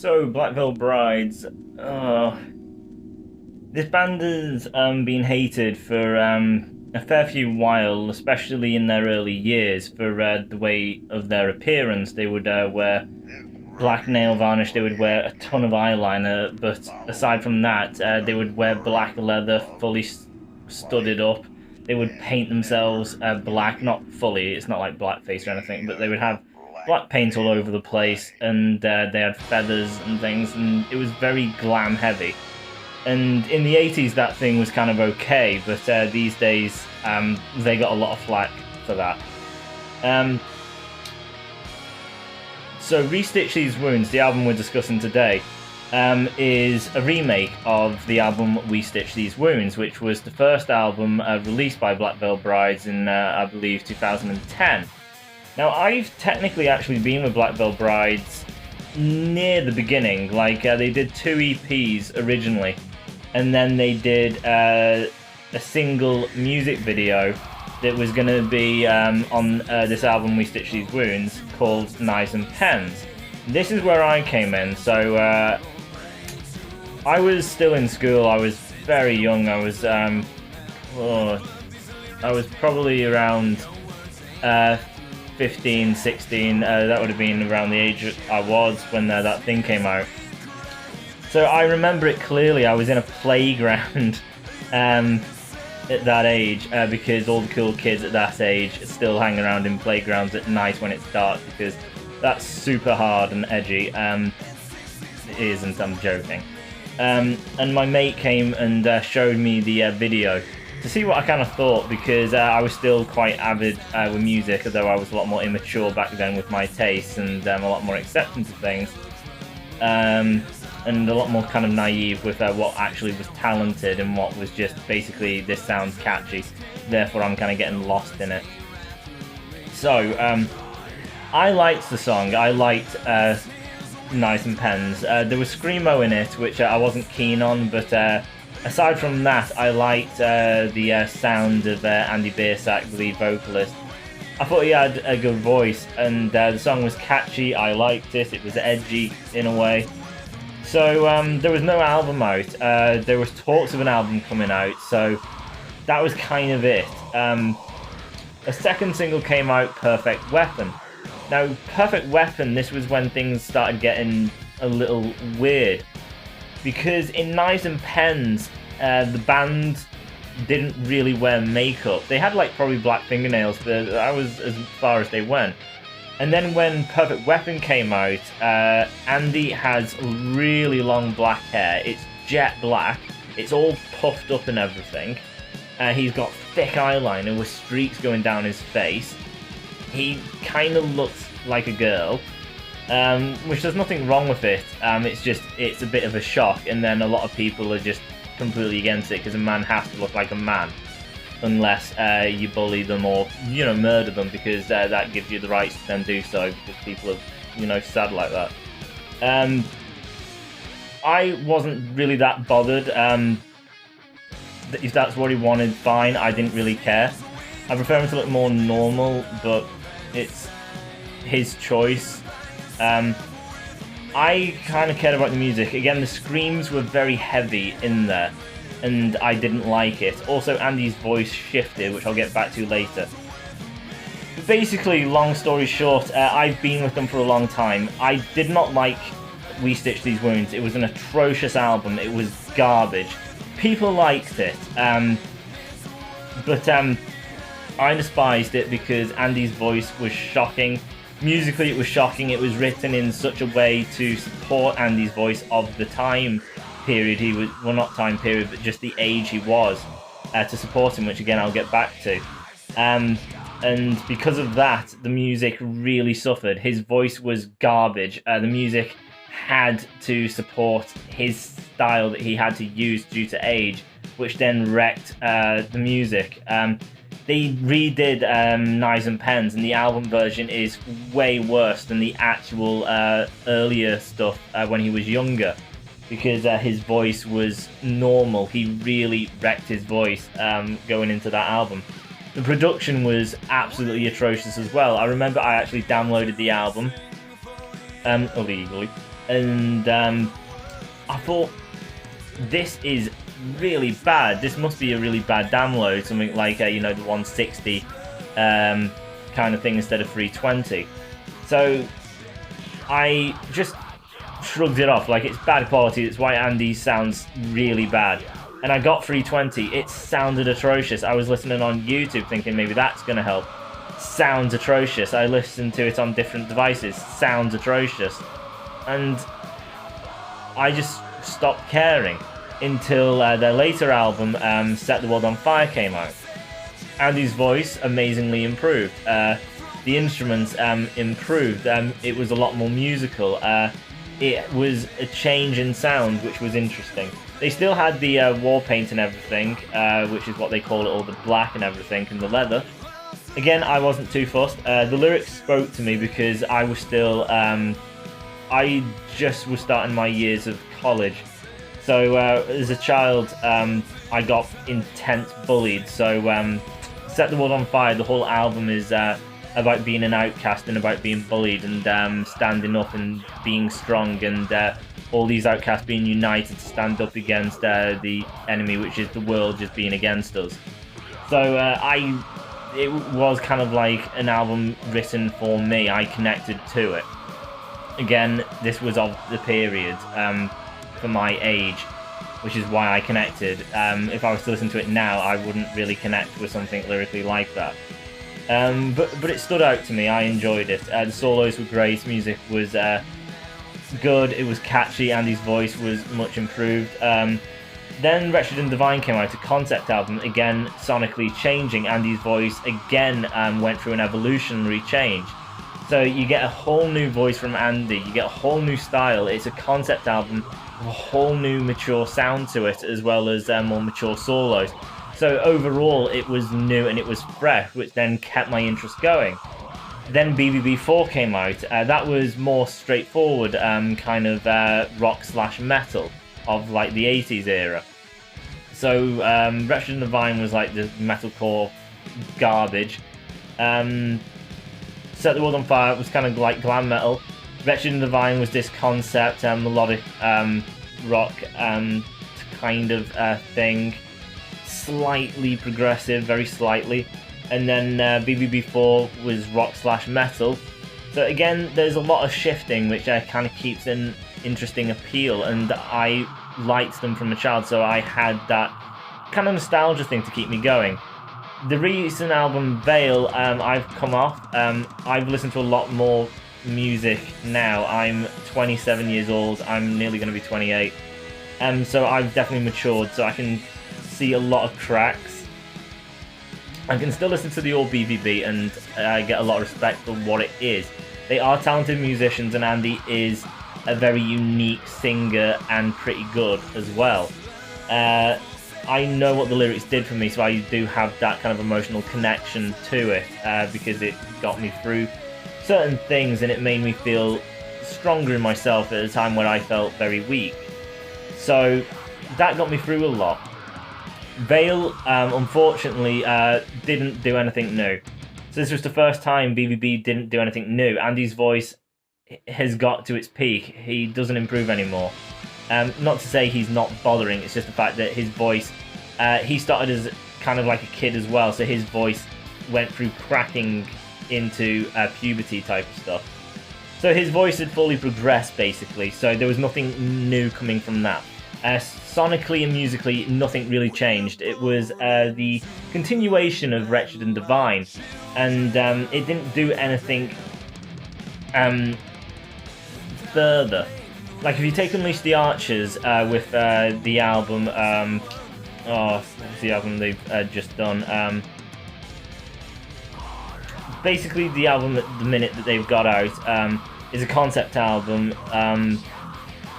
So, Black Veil Brides, this band has been hated for a fair few while, especially in their early years, for the way of their appearance. They would wear black nail varnish, they would wear a ton of eyeliner, but aside from that, they would wear black leather, fully studded up. They would paint themselves black, not fully, it's not like blackface or anything, but they would have black paint all over the place, and they had feathers and things, and it was very glam heavy. And in the 80s, that thing was kind of okay, but these days, they got a lot of flack for that. So Restitch These Wounds, the album we're discussing today, is a remake of the album We Stitch These Wounds, which was the first album released by Black Veil Brides in, I believe, 2010. Now, I've technically actually been with Black Veil Brides near the beginning. Like, they did 2 EPs originally, and then they did a single music video that was going to be on this album We Stitch These Wounds, called Knives and Pens. This is where I came in. So I was still in school. I was very young. I was probably around 15, 16. That would have been around the age I was when that thing came out. So I remember it clearly. I was in a playground at that age, because all the cool kids at that age still hang around in playgrounds at night when it's dark, because that's super hard and edgy. It isn't, I'm joking. And my mate came and showed me the video to see what I kind of thought, because I was still quite avid with music, although I was a lot more immature back then with my tastes, and a lot more acceptance of things. And a lot more kind of naive with what actually was talented and what was just basically, this sounds catchy, therefore I'm kind of getting lost in it. So, I liked the song. I liked Knives and Pens. There was Screamo in it, which I wasn't keen on, but aside from that, I liked the sound of Andy Biersack, the lead vocalist. I thought he had a good voice, and the song was catchy. I liked it. It was edgy in a way. So there was no album out. There was talks of an album coming out, so that was kind of it. A second single came out, Perfect Weapon. Now, Perfect Weapon, this was when things started getting a little weird, because in Knives and Pens, the band didn't really wear makeup. They had like probably black fingernails, but that was as far as they went. And then when Perfect Weapon came out, Andy has really long black hair. It's jet black. It's all puffed up and everything. He's got thick eyeliner with streaks going down his face. He kind of looks like a girl, which there's nothing wrong with it. It's a bit of a shock, and then a lot of people are just completely against it, because a man has to look like a man. Unless you bully them or, murder them, because that gives you the right to then do so, because people are, sad like that. I wasn't really that bothered. If that's what he wanted, fine. I didn't really care. I prefer him to look more normal, but it's his choice. I kind of cared about the music. Again, the screams were very heavy in there, and I didn't like it. Also, Andy's voice shifted, which I'll get back to later. But basically, long story short, I've been with them for a long time. I did not like We Stitch These Wounds. It was an atrocious album. It was garbage. People liked it, but I despised it because Andy's voice was shocking. Musically, it was shocking. It was written in such a way to support Andy's voice of the time period he was, well, not time period, but just the age he was, to support him, which again I'll get back to. And because of that, the music really suffered. His voice was garbage. The music had to support his style that he had to use due to age, which then wrecked the music. They redid Knives and Pens, and the album version is way worse than the actual earlier stuff when he was younger, because his voice was normal. He really wrecked his voice going into that album. The production was absolutely atrocious as well. I remember I actually downloaded the album illegally, and I thought, this is really bad. This must be a really bad download, something like the 160 kind of thing instead of 320. So I just shrugged it off, like, it's bad quality. It's why Andy sounds really bad. And I got 320. It sounded atrocious. I was listening on YouTube thinking maybe that's going to help. Sounds atrocious. I listened to it on different devices. Sounds atrocious. And I just stopped caring until their later album, Set the World on Fire, came out. Andy's voice amazingly improved. The instruments improved. It was a lot more musical. It was a change in sound, which was interesting. They still had the war paint and everything, which is what they call it, all the black and everything, and the leather. Again, I wasn't too fussed. The lyrics spoke to me because I was still... I just was starting my years of college. So as a child, I got intense bullied. So Set the World on Fire, the whole album is about being an outcast and about being bullied and standing up and being strong, and all these outcasts being united to stand up against the enemy, which is the world just being against us. So it was kind of like an album written for me. I connected to it. Again, this was of the period for my age, which is why I connected. If I was to listen to it now, I wouldn't really connect with something lyrically like that. But it stood out to me. I enjoyed it. The solos were great. Music was good. It was catchy. Andy's voice was much improved. Then Wretched and Divine came out, a concept album, again sonically changing. Andy's voice again went through an evolutionary change. So you get a whole new voice from Andy. You get a whole new style. It's a concept album with a whole new mature sound to it, as well as more mature solos. So overall, it was new and it was fresh, which then kept my interest going. Then BBB4 came out. That was more straightforward, kind of rock/metal of like the 80s era. So Wretched and Divine was like the metalcore garbage. Set the World on Fire was kind of like glam metal. Wretched and Divine was this concept, melodic rock kind of thing. Slightly progressive, very slightly. And then BBB4 was rock/metal. So again, there's a lot of shifting, which kind of keeps an interesting appeal, and I liked them from a child, so I had that kind of nostalgia thing to keep me going. The recent album, Veil, I've come off. I've listened to a lot more music now. I'm 27 years old. I'm nearly going to be 28. So I've definitely matured, so I can see a lot of cracks. I can still listen to the old BBB and I get a lot of respect for what it is. They are talented musicians, and Andy is a very unique singer and pretty good as well. I know what the lyrics did for me, so I do have that kind of emotional connection to it, because it got me through certain things and it made me feel stronger in myself at a time when I felt very weak. So that got me through a lot. Veil, unfortunately, didn't do anything new. So this was the first time BBB didn't do anything new. Andy's voice has got to its peak. He doesn't improve anymore. Not to say he's not bothering, it's just the fact that his voice, he started as kind of like a kid as well, so his voice went through cracking into puberty type of stuff. So his voice had fully progressed basically, so there was nothing new coming from that. Sonically and musically, nothing really changed. It was the continuation of Wretched and Divine, and it didn't do anything further. Like if you take Unleash the Archers with the album, what's the album they've just done? Basically, the album at the minute that they've got out is a concept album,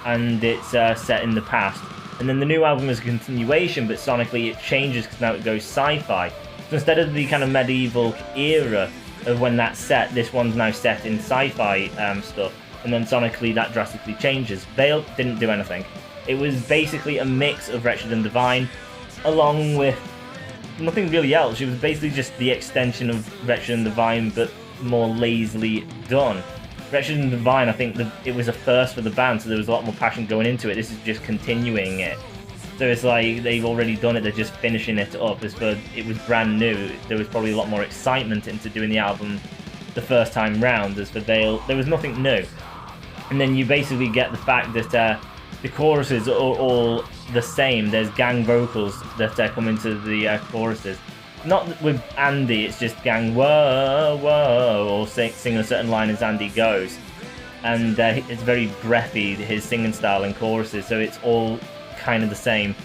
and it's set in the past. And then the new album is a continuation, but sonically it changes because now it goes sci-fi. So instead of the kind of medieval era of when that's set, this one's now set in sci-fi stuff. And then sonically that drastically changes. Veil didn't do anything. It was basically a mix of Wretched and Divine, along with nothing really else. It was basically just the extension of Wretched and Divine, but more lazily done. Wretched and Divine, I think it was a first for the band, so there was a lot more passion going into it. This is just continuing it. So it's like they've already done it, they're just finishing it up. It was brand new. There was probably a lot more excitement into doing the album the first time round. As for Veil, there was nothing new. And then you basically get the fact that the choruses are all the same. There's gang vocals that come into the choruses. Not with Andy, it's just gang whoa, whoa, or sing a certain line as Andy goes. And it's very breathy, his singing style and choruses, so it's all kind of the same.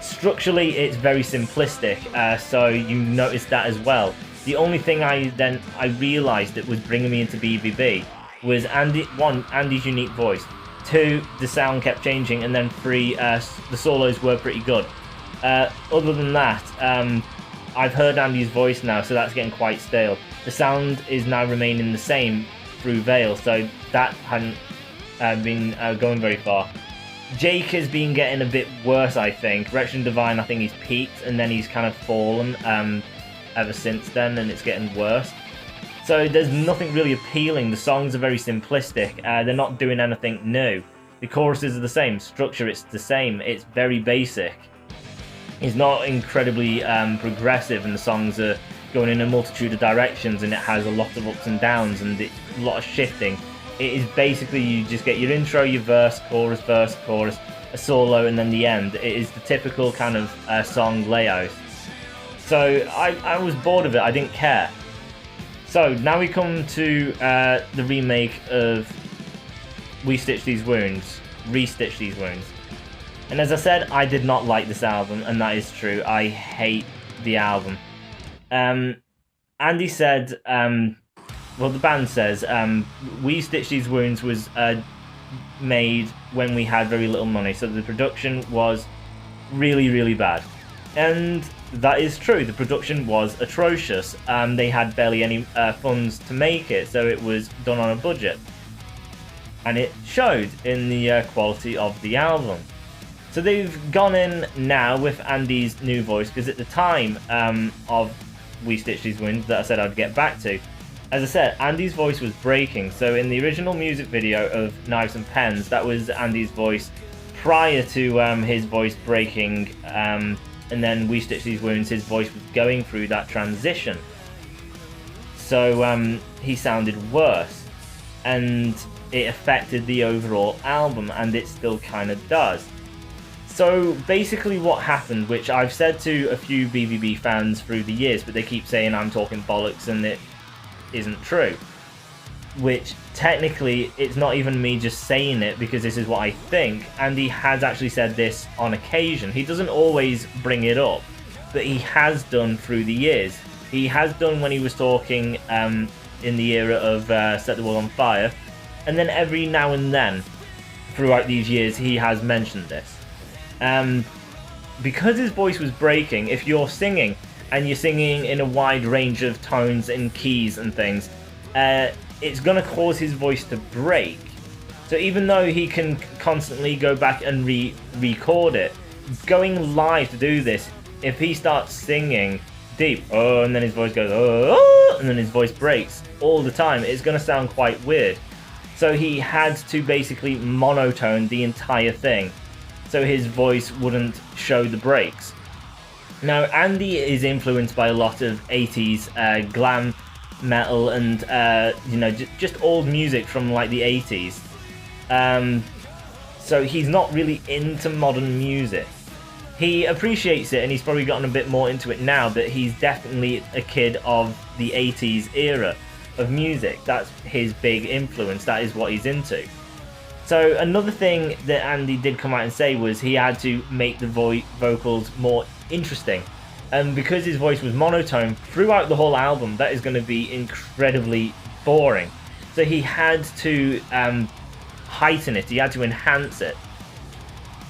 Structurally, it's very simplistic, so you notice that as well. The only thing I realised that was bringing me into BVB was Andy's unique voice. 2, the sound kept changing, and then 3, the solos were pretty good. Other than that, I've heard Andy's voice now, so that's getting quite stale. The sound is now remaining the same through Veil, so that hadn't been going very far. Jake has been getting a bit worse, I think. Wretched and Divine, I think he's peaked, and then he's kind of fallen ever since then, and it's getting worse. So there's nothing really appealing. The songs are very simplistic. They're not doing anything new. The choruses are the same. Structure, it's the same. It's very basic. It's not incredibly progressive, and the songs are going in a multitude of directions, and it has a lot of ups and downs and a lot of shifting. It is basically, you just get your intro, your verse, chorus, a solo, and then the end. It is the typical kind of song layout. So I was bored of it. I didn't care. So now we come to the remake of Restitch These Wounds. And as I said, I did not like this album, and that is true. I hate the album. Andy said, well, the band says, We Stitch These Wounds was made when we had very little money, so the production was really, really bad. And that is true. The production was atrocious. They had barely any funds to make it, so it was done on a budget. And it showed in the quality of the album. So they've gone in now with Andy's new voice, because at the time of We Stitch These Wounds that I said I'd get back to, as I said, Andy's voice was breaking. So in the original music video of Knives and Pens, that was Andy's voice prior to his voice breaking, and then We Stitch These Wounds, his voice was going through that transition. So he sounded worse, and it affected the overall album, and it still kind of does. So basically what happened, which I've said to a few BVB fans through the years, but they keep saying I'm talking bollocks and it isn't true. Which technically, it's not even me just saying it because this is what I think. Andy has actually said this on occasion. He doesn't always bring it up, but he has done through the years. He has done when he was talking in the era of Set the World on Fire. And then every now and then, throughout these years, he has mentioned this. Because his voice was breaking, if you're singing and you're singing in a wide range of tones and keys and things, it's going to cause his voice to break. So even though he can constantly go back and record it, going live to do this, if he starts singing deep, oh, and then his voice goes, oh, and then his voice breaks all the time, it's going to sound quite weird. So he had to basically monotone the entire thing, so his voice wouldn't show the breaks. Now, Andy is influenced by a lot of 80s glam metal and you know, just old music from like the 80s. So he's not really into modern music. He appreciates it, and he's probably gotten a bit more into it now, but he's definitely a kid of the 80s era of music. That's his big influence. That is what he's into. So another thing that Andy did come out and say was he had to make the vocals more interesting. And because his voice was monotone throughout the whole album, that is going to be incredibly boring. So he had to heighten it, he had to enhance it.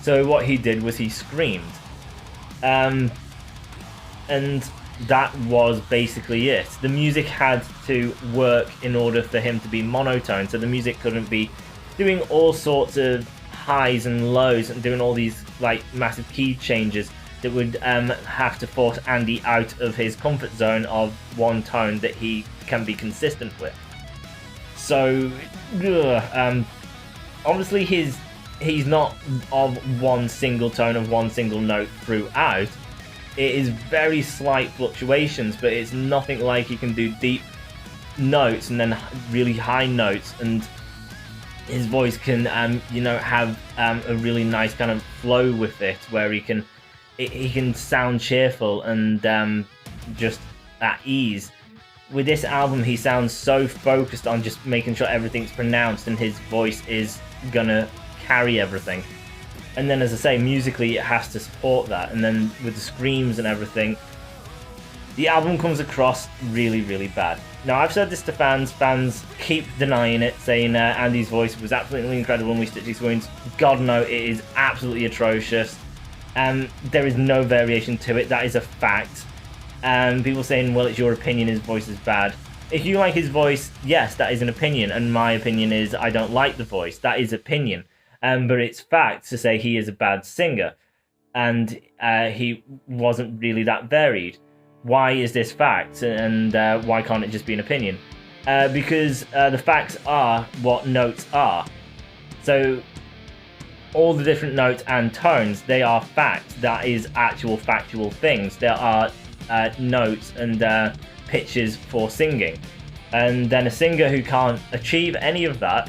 So what he did was he screamed. And that was basically it. The music had to work in order for him to be monotone, so the music couldn't be doing all sorts of highs and lows and doing all these like massive key changes that would have to force Andy out of his comfort zone of one tone that he can be consistent with. So, obviously he's not of one single tone of one single note throughout. It is very slight fluctuations, but it's nothing like he can do deep notes and then really high notes, and his voice can have a really nice kind of flow with it, where he can sound cheerful and just at ease. With this album, he sounds so focused on just making sure everything's pronounced, and his voice is gonna carry everything. And then, as I say, musically it has to support that, and then with the screams and everything, the album comes across really, really bad. Now, I've said this to fans keep denying it, saying Andy's voice was absolutely incredible in We Stitch These Wounds. God, no, it is absolutely atrocious. There is no variation to it, that is a fact. People saying, well, it's your opinion, his voice is bad. If you like his voice, yes, that is an opinion, and my opinion is I don't like the voice. That is opinion. But it's fact to say he is a bad singer, and he wasn't really that varied. Why is this fact, and why can't it just be an opinion? Because the facts are what notes are. So all the different notes and tones, they are facts. That is actual factual things. There are notes and pitches for singing. And then a singer who can't achieve any of that,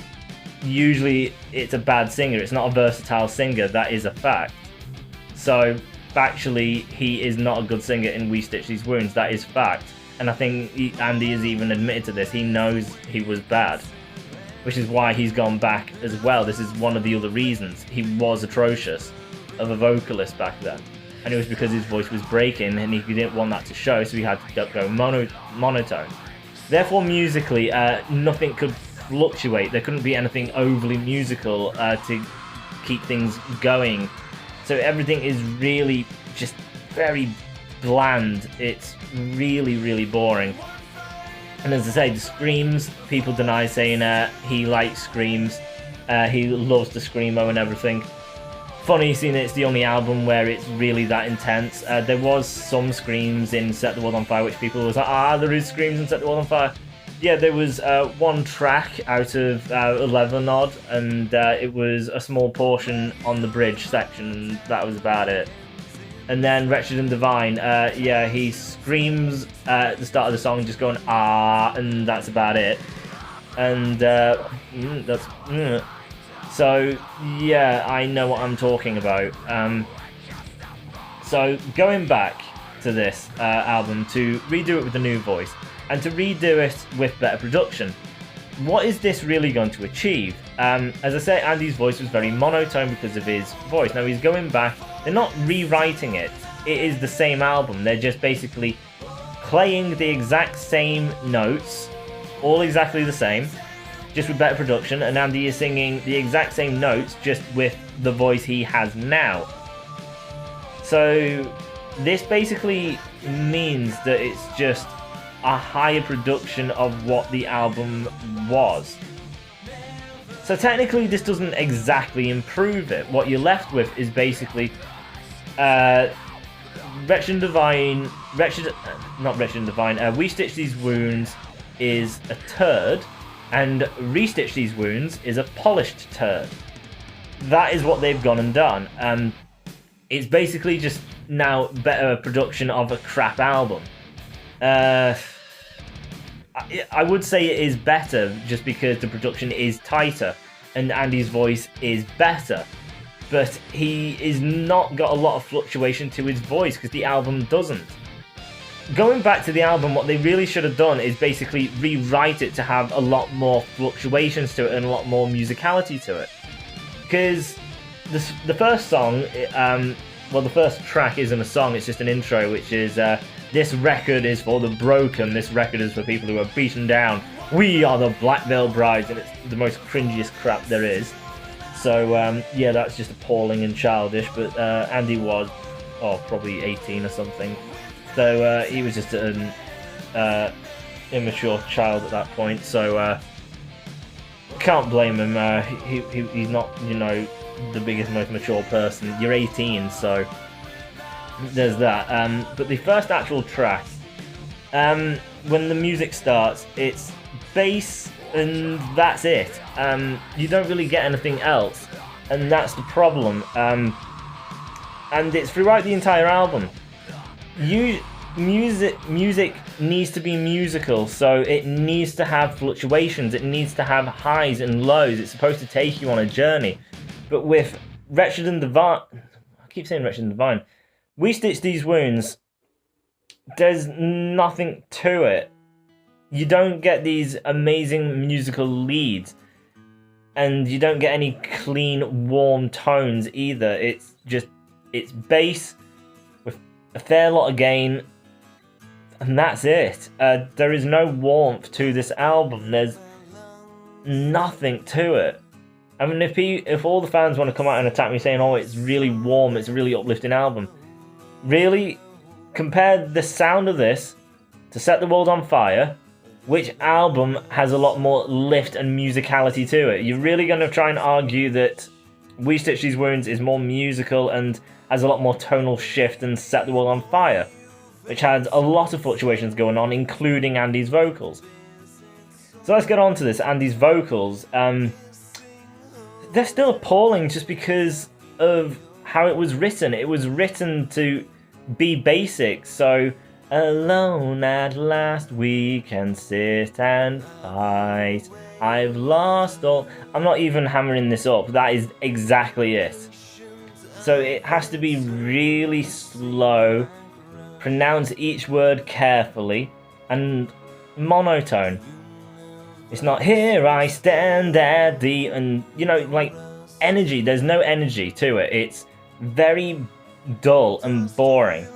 usually it's a bad singer. It's not a versatile singer. That is a fact. So factually, he is not a good singer in We Stitch These Wounds. That is fact. And I think Andy has even admitted to this. He knows he was bad, which is why he's gone back as well. This is one of the other reasons. He was atrocious of a vocalist back then. And it was because his voice was breaking and he didn't want that to show, so he had to go monotone. Therefore, musically, nothing could fluctuate. There couldn't be anything overly musical to keep things going. So everything is really just very bland. It's really, really boring. And as I say, the screams, people deny, saying he likes screams. He loves the screamo and everything. Funny seeing it's the only album where it's really that intense. There was some screams in Set the World on Fire, which people was like, there is screams in Set the World on Fire. Yeah, there was one track out of 11 odd, and it was a small portion on the bridge section, and that was about it. And then Wretched and Divine, yeah, he screams at the start of the song, just going, and that's about it. And so, yeah, I know what I'm talking about. So, going back to this album to redo it with a new voice, and to redo it with better production, what is this really going to achieve? As I say, Andy's voice was very monotone because of his voice. Now he's going back, they're not rewriting it, it is the same album. They're just basically playing the exact same notes, all exactly the same, just with better production, and Andy is singing the exact same notes, just with the voice he has now. So this basically means that it's just a higher production of what the album was. So technically this doesn't exactly improve it. What you're left with is basically Wretched and Divine, We Stitch These Wounds is a turd, and Restitch These Wounds is a polished turd. That is what they've gone and done. It's basically just now better production of a crap album. I would say it is better just because the production is tighter and Andy's voice is better, but he is not got a lot of fluctuation to his voice because the album doesn't. Going back to the album, what they really should have done is basically rewrite it to have a lot more fluctuations to it and a lot more musicality to it. Because the first song, well, the first track isn't a song, it's just an intro, which is this record is for the broken, this record is for people who are beaten down. We are the Black Veil Brides, and it's the most cringiest crap there is. So, yeah, that's just appalling and childish, but Andy was, probably 18 or something. So, he was just an immature child at that point, so can't blame him. He's not, the biggest, most mature person. You're 18, so there's that. But the first actual track, when the music starts, it's bass and that's it. You don't really get anything else, and that's the problem. And it's throughout the entire album. Music needs to be musical, so it needs to have fluctuations, it needs to have highs and lows, it's supposed to take you on a journey. But with Wretched and Divine, I keep saying Wretched and Divine, We Stitch These Wounds, there's nothing to it. You don't get these amazing musical leads, and you don't get any clean, warm tones either. It's bass with a fair lot of gain, and that's it. There is no warmth to this album. There's nothing to it. I mean, if all the fans want to come out and attack me saying, oh, it's really warm, it's a really uplifting album, really, compare the sound of this to Set the World on Fire. Which album has a lot more lift and musicality to it? You're really going to try and argue that We Stitch These Wounds is more musical and has a lot more tonal shift than Set the World on Fire, which had a lot of fluctuations going on, including Andy's vocals. So let's get on to this. Andy's vocals, they're still appalling just because of how it was written. It was written to be basic, so alone at last we can sit and fight. I've lost all. I'm not even hammering this up. That is exactly it. So it has to be really slow, pronounce each word carefully, and monotone. It's not here I stand at the, and you know, like energy. There's no energy to it. It's very dull and boring.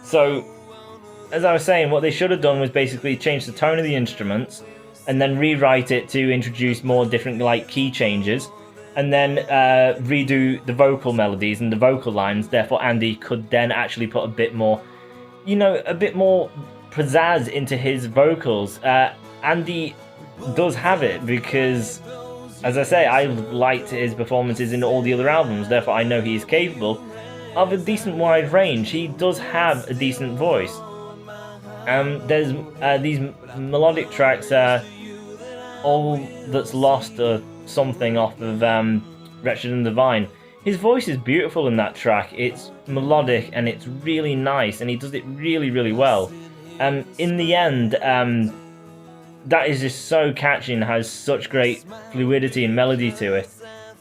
So, as I was saying, what they should have done was basically change the tone of the instruments and then rewrite it to introduce more different like key changes, and then redo the vocal melodies and the vocal lines. Therefore, Andy could then actually put a bit more, you know, a bit more pizzazz into his vocals. Andy does have it because, as I say, I liked his performances in all the other albums. Therefore, I know he is capable of a decent wide range. He does have a decent voice. There's these melodic tracks, All That's Lost or something off of Wretched and Divine. His voice is beautiful in that track. It's melodic and it's really nice, and he does it really, really well. In the end, that is just so catchy and has such great fluidity and melody to it.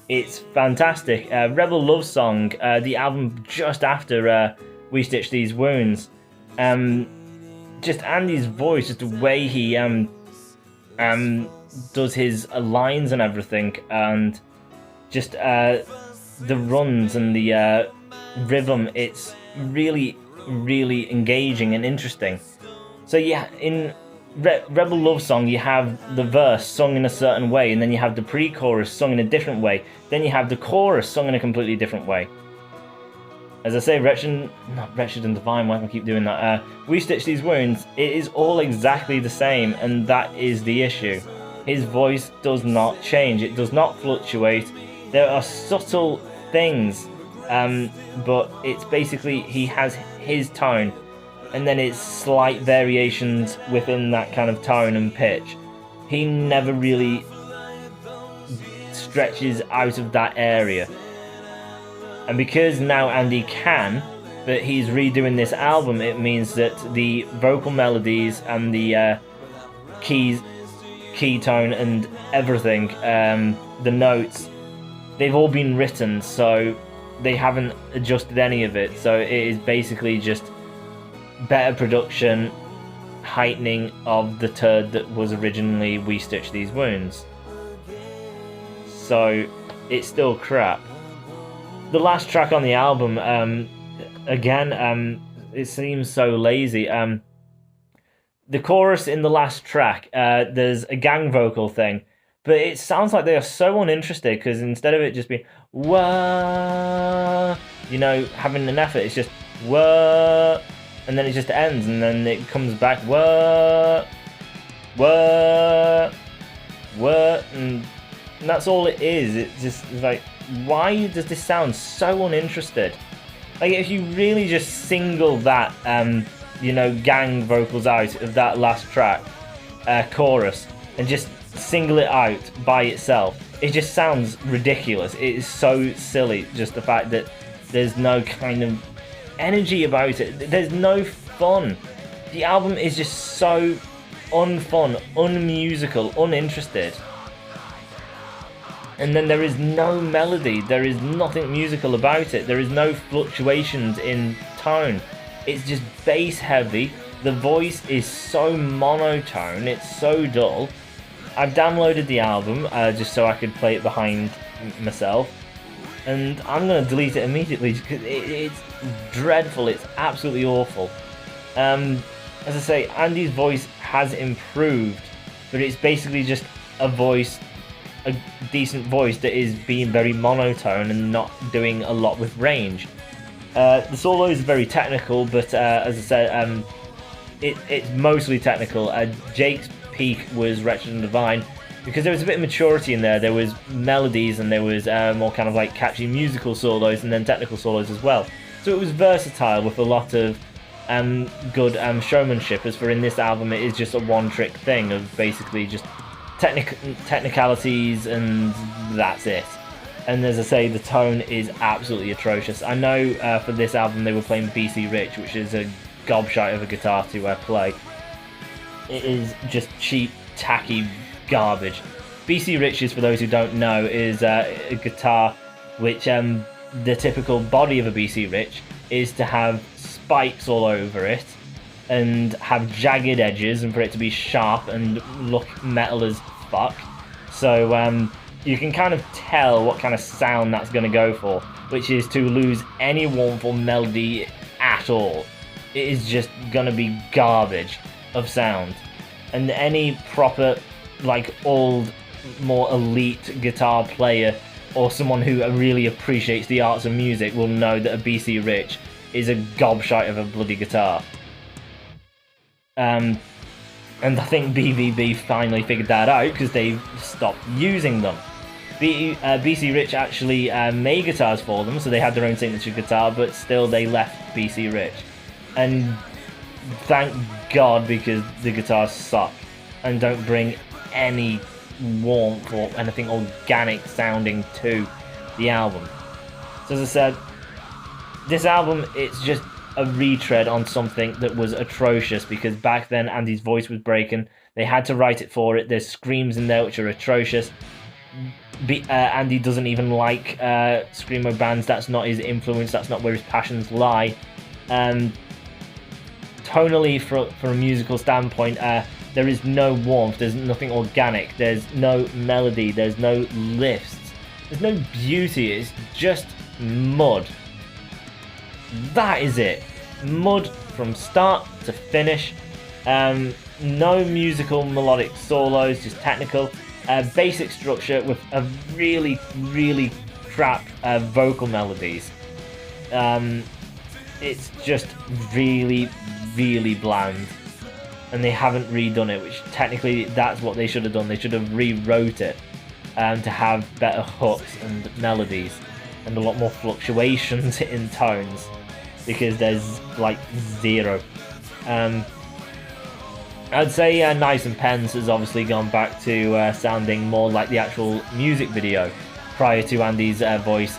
It's fantastic. Rebel Love Song, the album just after We Stitch These Wounds. Just Andy's voice, just the way he does his lines and everything, and just the runs and the rhythm. It's really, really engaging and interesting. So yeah, in Rebel Love Song, you have the verse sung in a certain way, and then you have the pre-chorus sung in a different way, then you have the chorus sung in a completely different way. As I say, Wretched and Divine, why do I keep doing that? We Stitch These Wounds, it is all exactly the same, and that is the issue. His voice does not change, it does not fluctuate. There are subtle things, but it's basically, he has his tone, and then it's slight variations within that kind of tone and pitch. He never really stretches out of that area. And because now Andy can, but he's redoing this album, it means that the vocal melodies and the key tone and everything, the notes, they've all been written, so they haven't adjusted any of it. So it is basically just better production, heightening of the turd that was originally We Stitch These Wounds. So it's still crap. The last track on the album, again, it seems so lazy. The chorus in the last track, there's a gang vocal thing, but it sounds like they are so uninterested, because instead of it just being wah, you know, having an effort, it's just wah, and then it just ends, and then it comes back wah, wah, wah, and that's all it is. It's just like, why does this sound so uninterested? Like, if you really just single that, you know, gang vocals out of that last track, chorus, and just single it out by itself, it just sounds ridiculous. It is so silly, just the fact that there's no kind of energy about it. There's no fun. The album is just so unfun, unmusical, uninterested. And then there is no melody, there is nothing musical about it, there is no fluctuations in tone. It's just bass heavy, the voice is so monotone, it's so dull. I've downloaded the album just so I could play it behind myself, and I'm going to delete it immediately because it's dreadful, it's absolutely awful. As I say, Andy's voice has improved, but it's basically just a decent voice that is being very monotone and not doing a lot with range. The solo is very technical, but as I said, it's mostly technical. Jake's peak was Wretched and Divine, because there was a bit of maturity in there. There was melodies and there was more kind of like catchy musical solos and then technical solos as well. So it was versatile with a lot of good showmanship. As for in this album, it is just a one-trick thing of basically just technicalities, and that's it. And as I say, the tone is absolutely atrocious. I know for this album they were playing BC Rich, which is a gobshite of a guitar to play. It is just cheap, tacky garbage. BC Rich is, for those who don't know, is a guitar which the typical body of a BC Rich is to have spikes all over it and have jagged edges and for it to be sharp and look metal as fuck. So you can kind of tell what kind of sound that's going to go for, which is to lose any warmth or melody at all. It is just going to be garbage of sound. And any proper, like, old, more elite guitar player or someone who really appreciates the arts of music will know that a BC Rich is a gobshite of a bloody guitar. And I think BVB finally figured that out because they've stopped using them. BC Rich actually made guitars for them, so they had their own signature guitar, but still they left BC Rich. And thank God, because the guitars suck and don't bring any warmth or anything organic sounding to the album. So as I said, this album, it's just a retread on something that was atrocious, because back then Andy's voice was breaking. They had to write it for it. There's screams in there which are atrocious. Andy doesn't even like screamo bands. That's not his influence. That's not where his passions lie. Tonally, from a musical standpoint, there is no warmth. There's nothing organic. There's no melody. There's no lifts. There's no beauty. It's just mud. That is it. Mud from start to finish. No musical melodic solos, just technical. Basic structure with a really, really crap vocal melodies. It's just really, really bland. And they haven't redone it, which technically that's what they should have done. They should have rewrote it to have better hooks and melodies and a lot more fluctuations in tones, because there's like zero. I'd say Knives and Pens has obviously gone back to sounding more like the actual music video prior to Andy's voice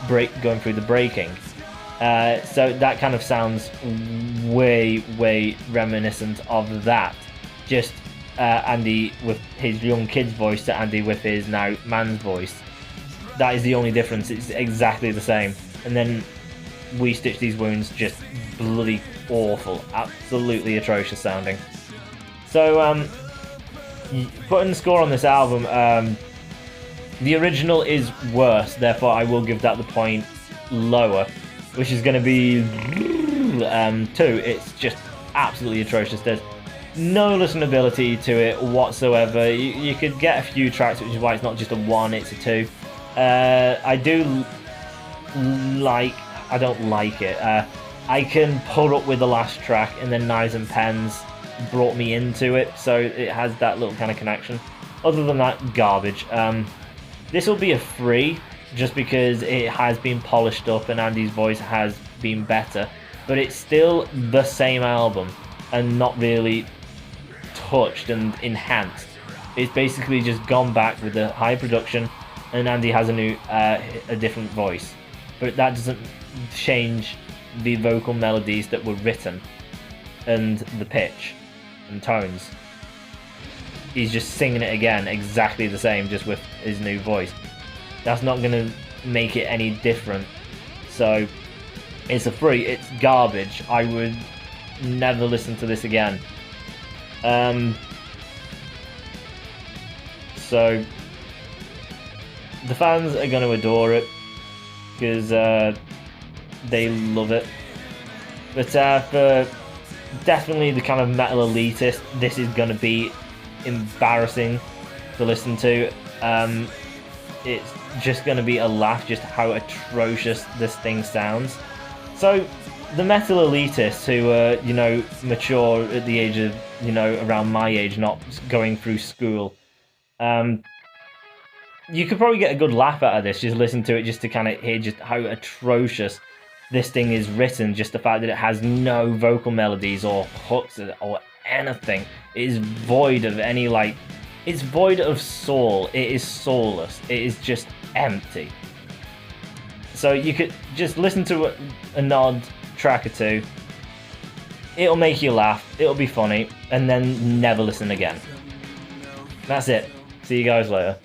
going through the breaking. So that kind of sounds way, way reminiscent of that. Just Andy with his young kid's voice to Andy with his now man's voice. That is the only difference. It's exactly the same. And then We Stitch These Wounds, just bloody awful. Absolutely atrocious sounding. So, putting the score on this album, the original is worse, therefore I will give that the point lower, which is going to be 2. It's just absolutely atrocious. There's no listenability to it whatsoever. You could get a few tracks, which is why it's not just a 1, it's a 2. I don't like it. I can put up with the last track, and then Knives and Pens brought me into it, so it has that little kind of connection. Other than that, garbage. This will be a 3, just because it has been polished up and Andy's voice has been better, but it's still the same album and not really touched and enhanced. It's basically just gone back with the high production, and Andy has a different voice, but that doesn't change the vocal melodies that were written and the pitch and tones. He's just singing it again exactly the same, just with his new voice. That's not gonna make it any different. So it's it's garbage. I would never listen to this again. So the fans are gonna adore it because they love it. But for definitely the kind of metal elitist, this is gonna be embarrassing to listen to. It's just going to be a laugh just how atrocious this thing sounds. So the metal elitists who are, you know, mature at the age of, you know, around my age, not going through school, you could probably get a good laugh out of this, just listen to it, just to kind of hear just how atrocious this thing is written, just the fact that it has no vocal melodies or hooks or anything. It is void of any, like, it's void of soul. It is soulless. It is just empty. So you could just listen to a nod track or two. It'll make you laugh. It'll be funny. And then never listen again. That's it. See you guys later.